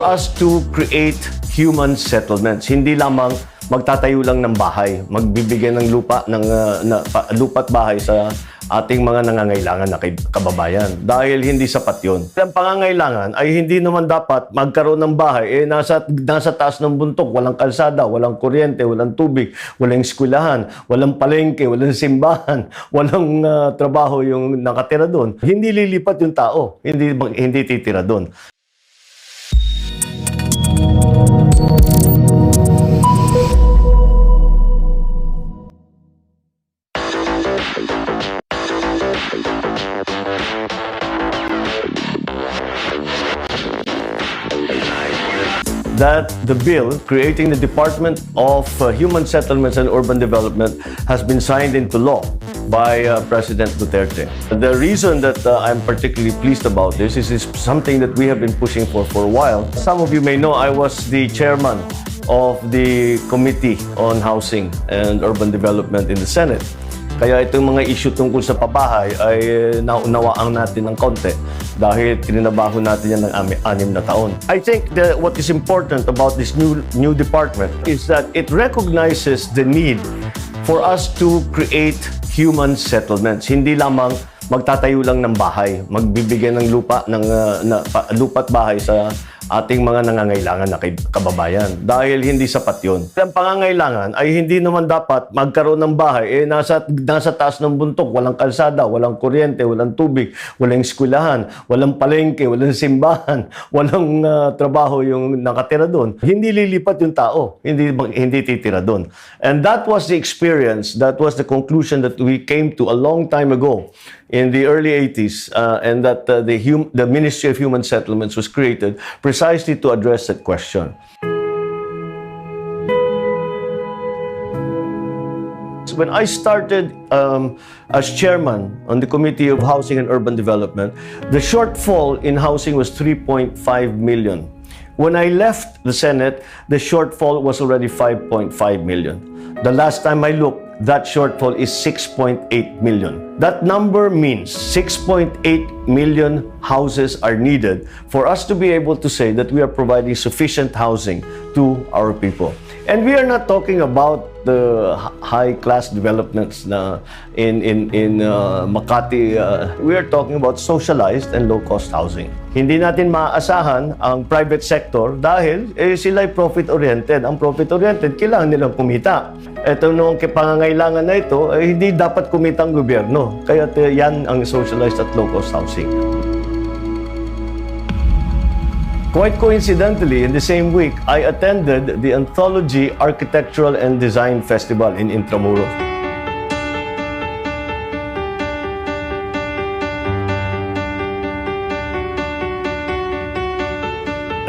Us to create human settlements. Hindi lamang magtatayo lang ng bahay, magbibigay ng lupa lupa't bahay sa ating mga nangangailangan na kababayan. Dahil hindi sapat yun. Ang pangangailangan ay hindi naman dapat magkaroon ng bahay nasa taas ng bundok, walang kalsada, walang kuryente, walang tubig, walang eskwelahan, walang palengke, walang simbahan, walang trabaho yung nakatira doon. Hindi lilipat yung tao, hindi titira doon. That the bill creating the Department of Human Settlements and Urban Development has been signed into law by President Duterte. The reason that I'm particularly pleased about this is something that we have been pushing for a while. Some of you may know I was the chairman of the Committee on Housing and Urban Development in the Senate. Kaya itong mga issue tungkol sa pabahay ay naunawaan natin ng konti dahil tininabaho natin yan ng 6 na taon. I think that what is important about this new department is that it recognizes the need for us to create human settlements. Hindi lamang magtatayo lang ng bahay, magbibigay ng lupa't bahay sa ating mga nangangailangan na kababayan. Dahil hindi sapat yun. Ang pangangailangan ay hindi naman dapat magkaroon ng bahay nasa taas ng bundok, walang kalsada, walang kuryente, walang tubig, walang eskwelahan, walang palengke, walang simbahan, walang trabaho yung nakatira doon. Hindi lilipat yung tao, hindi titira doon. And that was the experience, that was the conclusion that we came to a long time ago in the early 80s, and that the Ministry of Human Settlements was created precisely to address that question. When I started as chairman on the Committee of Housing and Urban Development, the shortfall in housing was 3.5 million. When I left the Senate, the shortfall was already 5.5 million. The last time I looked, that shortfall is 6.8 million. That number means 6.8 million houses are needed for us to be able to say that we are providing sufficient housing to our people. And we are not talking about the high-class developments in Makati. We are talking about socialized and low-cost housing. Hindi natin maaasahan ang private sector dahil sila ay profit-oriented. Ang profit-oriented, kailangan nilang kumita. Ito nung pangangailangan na ito, hindi dapat kumita ang gobyerno. Kaya yan ang socialized at low-cost housing. Quite coincidentally, in the same week, I attended the Anthology Architectural and Design Festival in Intramuros.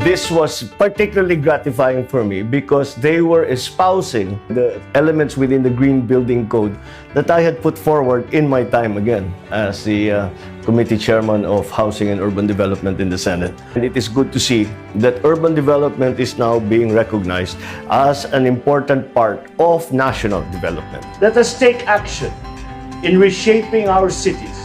This was particularly gratifying for me because they were espousing the elements within the Green Building Code that I had put forward in my time again as the Committee Chairman of Housing and Urban Development in the Senate. And it is good to see that urban development is now being recognized as an important part of national development. Let us take action in reshaping our cities.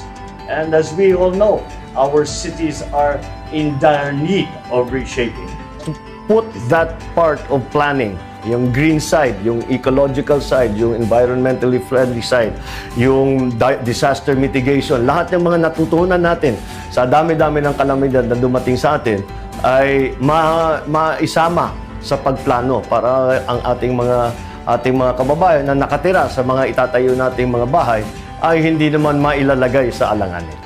And as we all know, our cities are in dire need of reshaping. To put that part of planning, yung green side, yung ecological side, yung environmentally friendly side, yung disaster mitigation, lahat ng mga natutunan natin sa dami-dami ng kalamidad na dumating sa atin ay maisama sa pagplano para ang ating mga kababayan na nakatira sa mga itatayo nating mga bahay ay hindi naman mailalagay sa alanganin.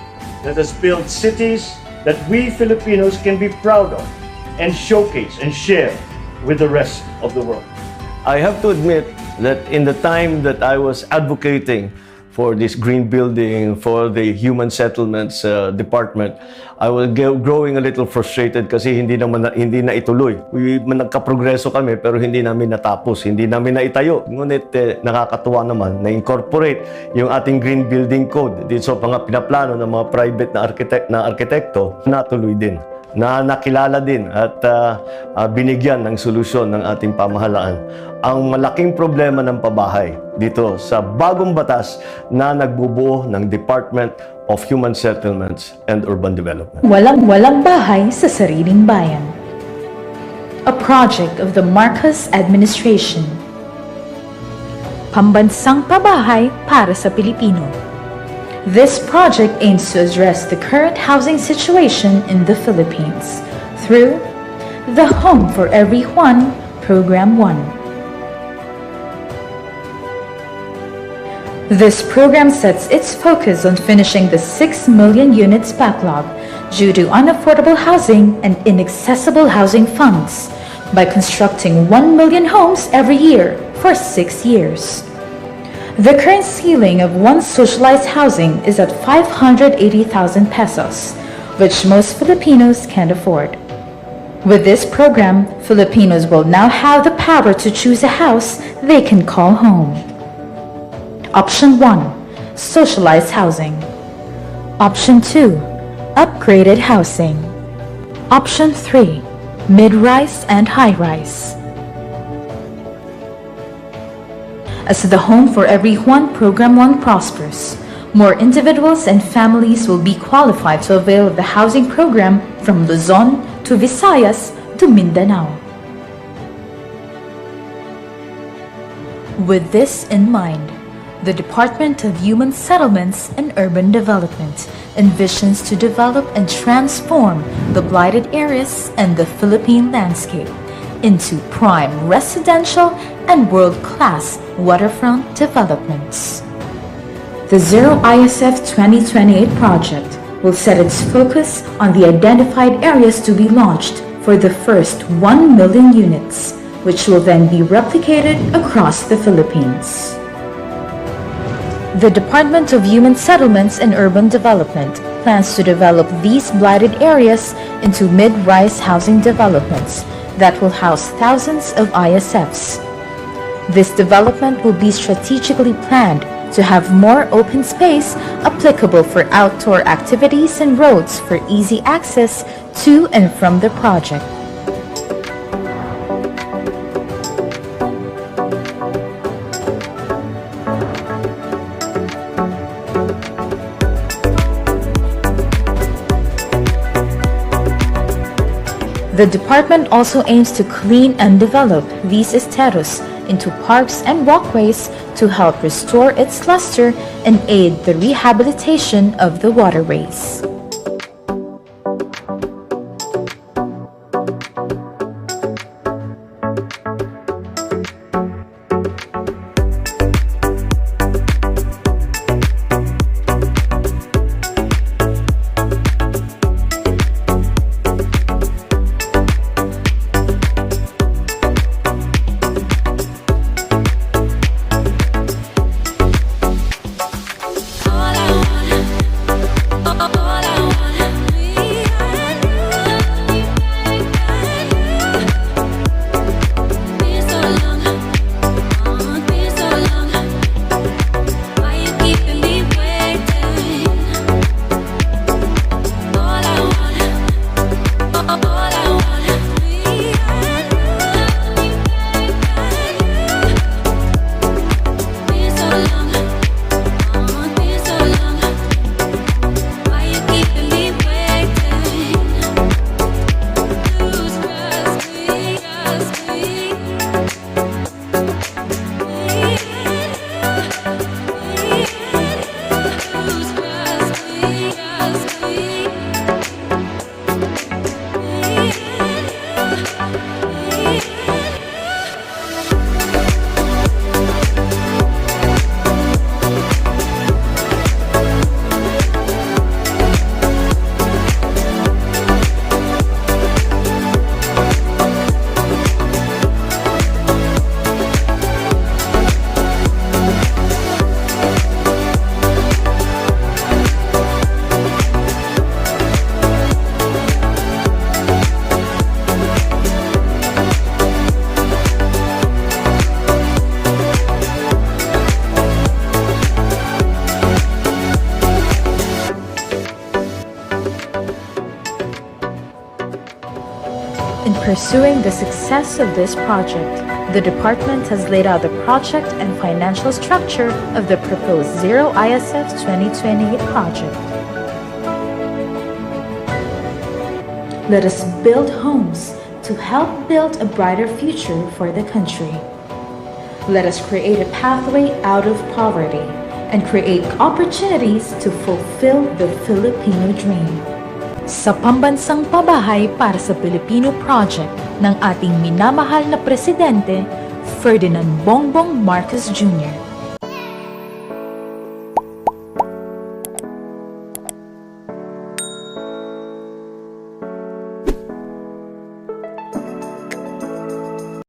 Let us build cities that we Filipinos can be proud of and showcase and share with the rest of the world. I have to admit that in the time that I was advocating for this green building, for the human settlements department, I was growing a little frustrated kasi hindi na ituloy. Nagkaprogreso kami pero hindi namin natapos, hindi namin naitayo. Ngunit nakakatuwa naman na incorporate yung ating green building code dito sa mga pinaplano ng mga private na arkitekto, natuloy din, na nakilala din at binigyan ng solusyon ng ating pamahalaan ang malaking problema ng pabahay dito sa bagong batas na nagbubuo ng Department of Human Settlements and Urban Development. Walang bahay sa sariling bayan. a project of the Marcos administration. Pambansang Pabahay para sa Pilipino. This project aims to address the current housing situation in the Philippines through the Home for Everyone, Program 1. This program sets its focus on finishing the 6 million units backlog due to unaffordable housing and inaccessible housing funds by constructing 1 million homes every year for 6 years. The current ceiling of one socialized housing is at 580,000 pesos, which most Filipinos can't afford. With this program, Filipinos will now have the power to choose a house they can call home. Option 1. Socialized housing. Option 2. Upgraded housing. Option 3. Mid-rise and high-rise. As the Home for Everyone Program 1 prospers, more individuals and families will be qualified to avail of the housing program from Luzon to Visayas to Mindanao. With this in mind, the Department of Human Settlements and Urban Development envisions to develop and transform the blighted areas and the Philippine landscape into prime residential and world-class waterfront developments. The Zero ISF 2028 project will set its focus on the identified areas to be launched for the first 1 million units, which will then be replicated across the Philippines. The Department of Human Settlements and Urban Development plans to develop these blighted areas into mid-rise housing developments that will house thousands of ISFs. This development will be strategically planned to have more open space applicable for outdoor activities and roads for easy access to and from the project. The department also aims to clean and develop these esteros into parks and walkways to help restore its luster and aid the rehabilitation of the waterways. In pursuing the success of this project, the department has laid out the project and financial structure of the proposed Zero ISF 2028 project. Let us build homes to help build a brighter future for the country. Let us create a pathway out of poverty and create opportunities to fulfill the Filipino dream. Sa Pambansang Pabahay para sa Pilipino Project ng ating minamahal na Presidente, Ferdinand Bongbong Marcos Jr.